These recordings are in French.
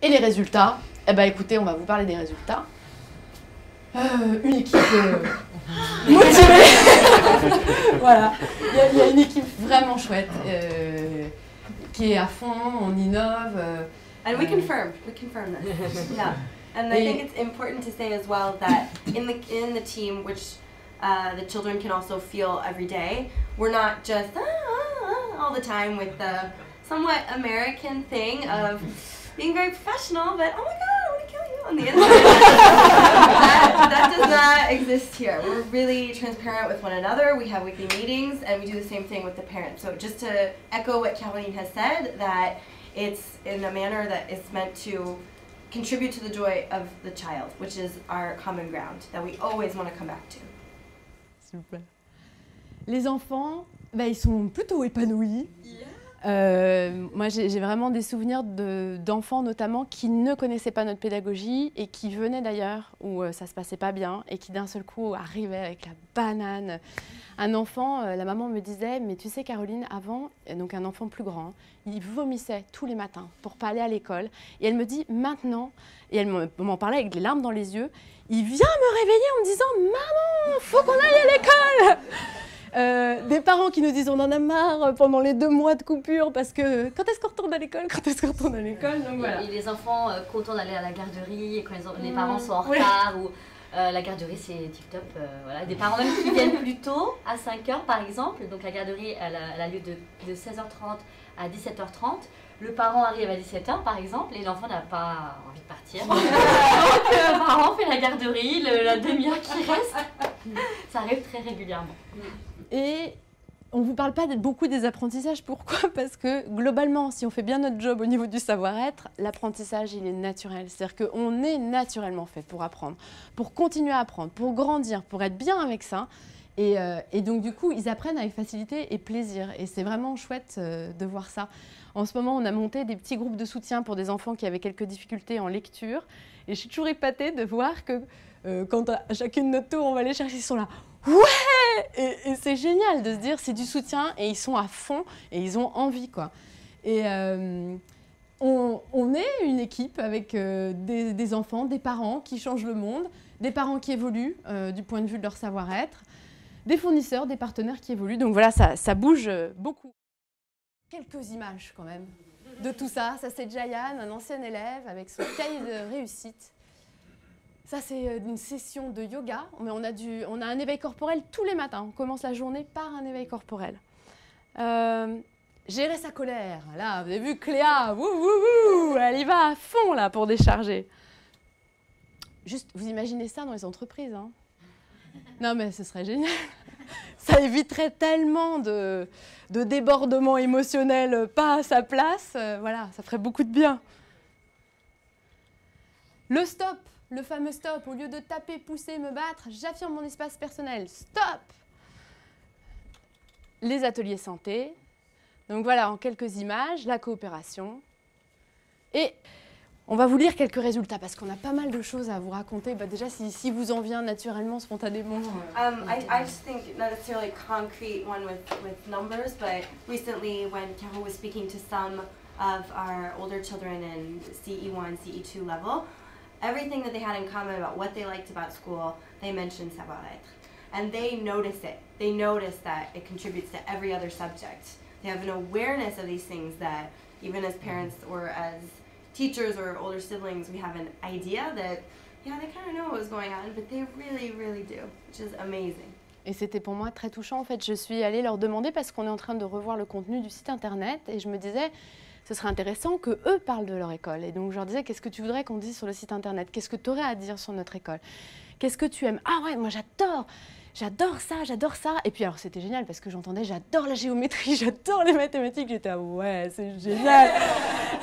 Et les résultats, eh ben écoutez, on va vous parler des résultats. Une équipe motivée. Voilà, il y a une équipe vraiment chouette qui est à fond, on innove. And we confirm this. Yeah. And I think it's important to say as well that in the team, which the children can also feel every day, we're not just all the time with the somewhat American thing of being very professional, but oh my god, I want to kill you on the inside. that does not exist here. We're really transparent with one another. We have weekly meetings, and we do the same thing with the parents. So just to echo what Caroline has said, that it's in a manner that is meant to contribute to the joy of the child, which is our common ground that we always want to come back to. Super. Les enfants, bah, ils sont plutôt épanouis. Moi, j'ai vraiment des souvenirs d'enfants notamment qui ne connaissaient pas notre pédagogie et qui venaient d'ailleurs où ça se passait pas bien et qui d'un seul coup arrivaient avec la banane. Un enfant, la maman me disait, mais tu sais Caroline, avant, donc un enfant plus grand, il vomissait tous les matins pour pas aller à l'école. Et elle me dit maintenant, et elle m'en parlait avec des larmes dans les yeux, il vient me réveiller en me disant, maman, faut qu'on aille à l'école. Des parents qui nous disent on en a marre pendant les 2 mois de coupure parce que quand est-ce qu'on retourne à l'école, donc voilà. Et les enfants contents d'aller à la garderie et quand les parents sont en retard ou la garderie c'est tip-top, voilà. Des parents même qui viennent plus tôt à 5h par exemple, donc la garderie elle a lieu de 16h30 à 17h30. Le parent arrive à 17h par exemple et l'enfant n'a pas envie de partir. Donc le parent fait la garderie, la demi-heure qui reste. Ça arrive très régulièrement. Et on ne vous parle pas beaucoup des apprentissages. Pourquoi? Parce que globalement, si on fait bien notre job au niveau du savoir-être, l'apprentissage, il est naturel. C'est-à-dire qu'on est naturellement fait pour apprendre, pour continuer à apprendre, pour grandir, pour être bien avec ça. Et donc, du coup, ils apprennent avec facilité et plaisir. Et c'est vraiment chouette de voir ça. En ce moment, on a monté des petits groupes de soutien pour des enfants qui avaient quelques difficultés en lecture. Et je suis toujours épatée de voir que quand à chacune notre tour, on va les chercher, ils sont là. Ouais! Et c'est génial de se dire c'est du soutien et ils sont à fond et ils ont envie quoi. Et on est une équipe avec des enfants, des parents qui changent le monde, des parents qui évoluent du point de vue de leur savoir-être, des fournisseurs, des partenaires qui évoluent. Donc voilà, ça bouge beaucoup. Quelques images quand même de tout ça. Ça c'est Jayan, un ancien élève avec son cahier de réussite. Ça, c'est une session de yoga, mais on a un éveil corporel tous les matins. On commence la journée par un éveil corporel. Gérer sa colère. Là, vous avez vu Cléa, elle y va à fond là, pour décharger. Juste, vous imaginez ça dans les entreprises. Hein. Non, mais ce serait génial. Ça éviterait tellement de débordements émotionnels pas à sa place. Voilà, ça ferait beaucoup de bien. Le stop. Le fameux stop, au lieu de taper, pousser, me battre, j'affirme mon espace personnel. Stop! Les ateliers santé. Donc voilà, en quelques images, la coopération. Et on va vous lire quelques résultats parce qu'on a pas mal de choses à vous raconter. Bah déjà, si vous en vient naturellement, spontanément. I just think not necessarily a concrete one with numbers, but recently when Carol was speaking to some of our older children in CE1, CE2 level, everything that they had in common about what they liked about school, they mentioned savoir-être. And they notice it. They notice that it contributes to every other subject. They have an awareness of these things that even as parents or as teachers or older siblings, we have an idea that, yeah, they kind of know what was going on, but they really, really do, which is amazing. Et c'était pour moi très touchant. En fait, je suis allée leur demander parce qu'on est en train de revoir le contenu du site internet et je me disais, ce serait intéressant qu'eux parlent de leur école. Et donc, je leur disais, qu'est-ce que tu voudrais qu'on dise sur le site internet? Qu'est-ce que tu aurais à dire sur notre école? Qu'est-ce que tu aimes? Ah ouais, moi j'adore ça. Et puis alors, c'était génial parce que j'entendais, j'adore la géométrie, j'adore les mathématiques. J'étais, ah ouais, c'est génial.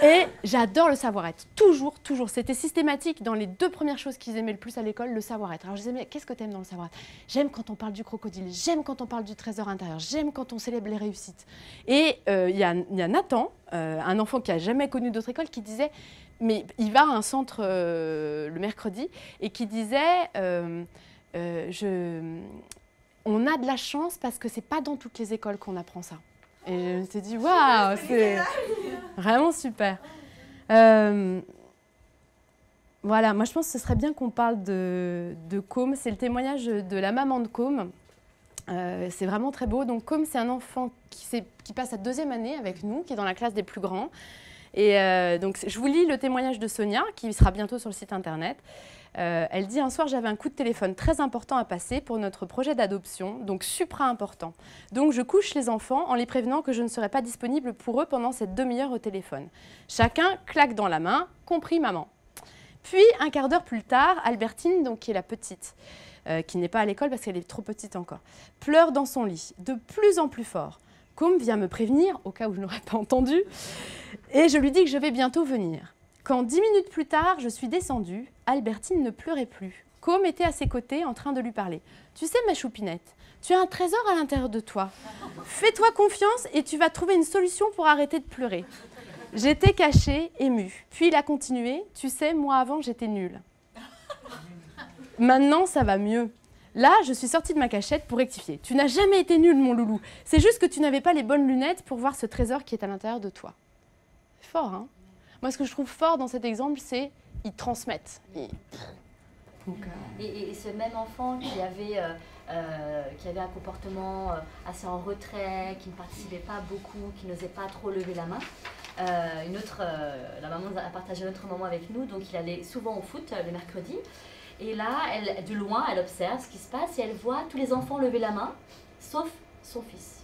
Et j'adore le savoir-être. Toujours. C'était systématique dans les 2 premières choses qu'ils aimaient le plus à l'école, le savoir-être. Alors, je disais, mais qu'est-ce que tu aimes dans le savoir-être? J'aime quand on parle du crocodile, j'aime quand on parle du trésor intérieur, j'aime quand on célèbre les réussites. Et il y a Nathan, un enfant qui n'a jamais connu d'autre école, qui disait, mais il va à un centre le mercredi, et qui disait, on a de la chance parce que c'est pas dans toutes les écoles qu'on apprend ça. Et je me suis dit, waouh, c'est vraiment super. Voilà, moi je pense que ce serait bien qu'on parle de Com. C'est le témoignage de la maman de Com. C'est vraiment très beau. Donc Com, c'est un enfant qui passe sa 2e année avec nous, qui est dans la classe des plus grands. Et donc je vous lis le témoignage de Sonia, qui sera bientôt sur le site internet. Elle dit « Un soir, j'avais un coup de téléphone très important à passer pour notre projet d'adoption, donc supra important. Donc je couche les enfants en les prévenant que je ne serai pas disponible pour eux pendant cette demi-heure au téléphone. Chacun claque dans la main, compris maman. Puis, un quart d'heure plus tard, Albertine, donc, qui est la petite, qui n'est pas à l'école parce qu'elle est trop petite encore, pleure dans son lit, de plus en plus fort. Com vient me prévenir, au cas où je n'aurais pas entendu, et je lui dis que je vais bientôt venir. Quand 10 minutes plus tard, je suis descendue, Albertine ne pleurait plus. Com était à ses côtés en train de lui parler. « Tu sais, ma choupinette, tu as un trésor à l'intérieur de toi. Fais-toi confiance et tu vas trouver une solution pour arrêter de pleurer. » J'étais cachée, émue. Puis il a continué. « Tu sais, moi avant, j'étais nulle. Maintenant, ça va mieux. Là, je suis sortie de ma cachette pour rectifier. Tu n'as jamais été nulle, mon loulou. C'est juste que tu n'avais pas les bonnes lunettes pour voir ce trésor qui est à l'intérieur de toi. » C'est fort, hein? Moi, ce que je trouve fort dans cet exemple, c'est qu'ils transmettent. Et ce même enfant qui avait un comportement assez en retrait, qui ne participait pas beaucoup, qui n'osait pas trop lever la main, la maman a partagé un autre moment avec nous, donc il allait souvent au foot le mercredi. Et là, de loin, elle observe ce qui se passe et elle voit tous les enfants lever la main, sauf son fils.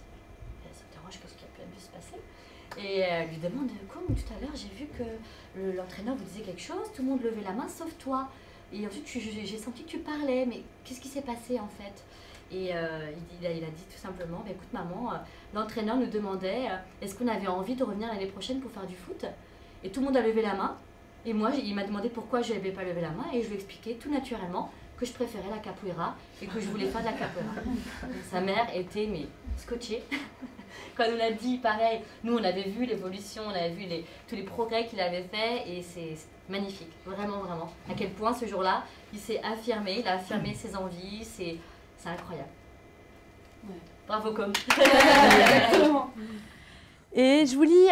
Elle s'interroge qu'est-ce qui a pu se passer. Et elle lui demande, comme tout à l'heure, j'ai vu que l'entraîneur vous disait quelque chose, tout le monde levait la main sauf toi. Et ensuite, j'ai senti que tu parlais, mais qu'est-ce qui s'est passé en fait? Et il a dit tout simplement, écoute maman, l'entraîneur nous demandait est-ce qu'on avait envie de revenir l'année prochaine pour faire du foot? Et tout le monde a levé la main. Et moi, il m'a demandé pourquoi je n'avais pas levé la main. Et je lui ai expliqué tout naturellement que je préférais la capoeira et que je voulais faire de la capoeira. Sa mère était scotchée. Quand on a dit pareil, nous on avait vu l'évolution, on avait vu tous les progrès qu'il avait fait et c'est magnifique, vraiment, vraiment. À quel point ce jour-là, il s'est affirmé, il a affirmé ses envies, c'est incroyable. Ouais. Bravo Com. Et je vous lis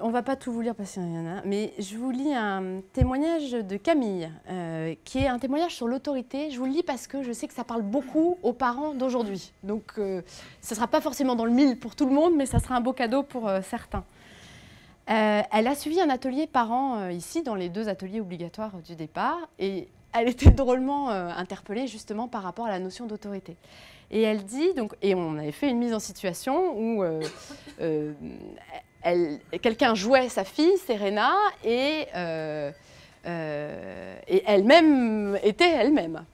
on ne va pas tout vous lire parce qu'il y en a, mais je vous lis un témoignage de Camille, qui est un témoignage sur l'autorité. Je vous le lis parce que je sais que ça parle beaucoup aux parents d'aujourd'hui. Donc, ce ne sera pas forcément dans le mille pour tout le monde, mais ça sera un beau cadeau pour certains. Elle a suivi un atelier parents ici, dans les 2 ateliers obligatoires du départ, et elle était drôlement interpellée justement par rapport à la notion d'autorité. Et elle dit, donc, et on avait fait une mise en situation où quelqu'un jouait sa fille, Serena, et elle-même était elle-même,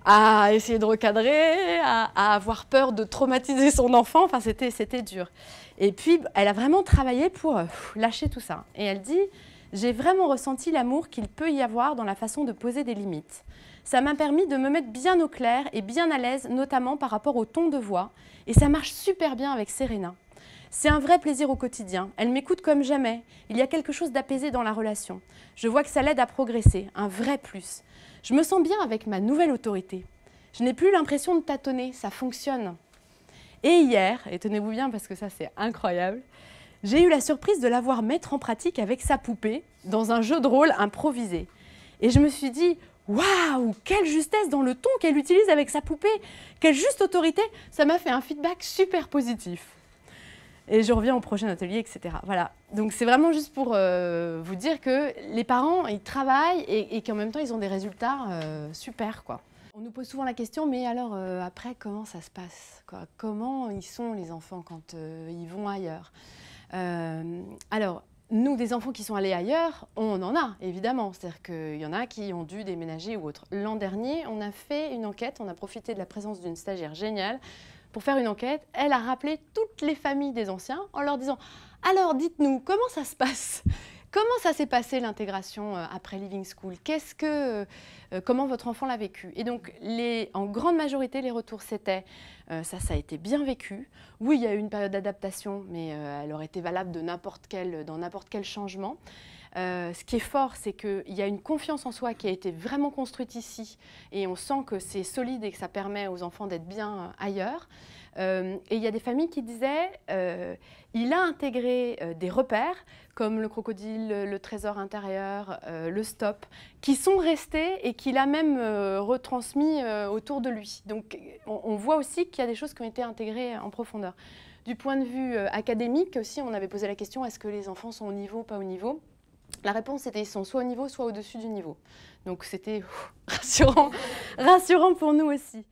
à essayer de recadrer, à avoir peur de traumatiser son enfant, enfin c'était dur. Et puis, elle a vraiment travaillé pour lâcher tout ça. Et elle dit, j'ai vraiment ressenti l'amour qu'il peut y avoir dans la façon de poser des limites. Ça m'a permis de me mettre bien au clair et bien à l'aise, notamment par rapport au ton de voix. Et ça marche super bien avec Serena. C'est un vrai plaisir au quotidien. Elle m'écoute comme jamais. Il y a quelque chose d'apaisé dans la relation. Je vois que ça l'aide à progresser, un vrai plus. Je me sens bien avec ma nouvelle autorité. Je n'ai plus l'impression de tâtonner, ça fonctionne. Et hier, et tenez-vous bien parce que ça c'est incroyable, j'ai eu la surprise de la voir mettre en pratique avec sa poupée dans un jeu de rôle improvisé. Et je me suis dit, waouh, quelle justesse dans le ton qu'elle utilise avec sa poupée, quelle juste autorité, ça m'a fait un feedback super positif. Et je reviens au prochain atelier, etc. Voilà, donc c'est vraiment juste pour vous dire que les parents, ils travaillent et qu'en même temps, ils ont des résultats super, quoi. On nous pose souvent la question, mais alors après, comment ça se passe, quoi? Comment ils sont les enfants quand ils vont ailleurs? Alors, nous, des enfants qui sont allés ailleurs, on en a, évidemment. C'est-à-dire qu'il y en a qui ont dû déménager ou autre. L'an dernier, on a fait une enquête, on a profité de la présence d'une stagiaire géniale pour faire une enquête. Elle a rappelé toutes les familles des anciens en leur disant « Alors, dites-nous, comment ça se passe ? Comment ça s'est passé l'intégration après Living School? Comment votre enfant l'a vécu? » Et donc, en grande majorité, les retours, c'était ça a été bien vécu. Oui, il y a eu une période d'adaptation, mais elle aurait été valable dans n'importe quel changement. Ce qui est fort, c'est qu'il y a une confiance en soi qui a été vraiment construite ici et on sent que c'est solide et que ça permet aux enfants d'être bien ailleurs. Et il y a des familles qui disaient il a intégré des repères comme le crocodile, le trésor intérieur, le stop, qui sont restés et qu'il a même retransmis autour de lui. Donc on voit aussi qu'il y a des choses qui ont été intégrées en profondeur. Du point de vue académique aussi, on avait posé la question est-ce que les enfants sont au niveau, pas au niveau? La réponse était ils sont soit au niveau, soit au-dessus du niveau. Donc c'était rassurant pour nous aussi.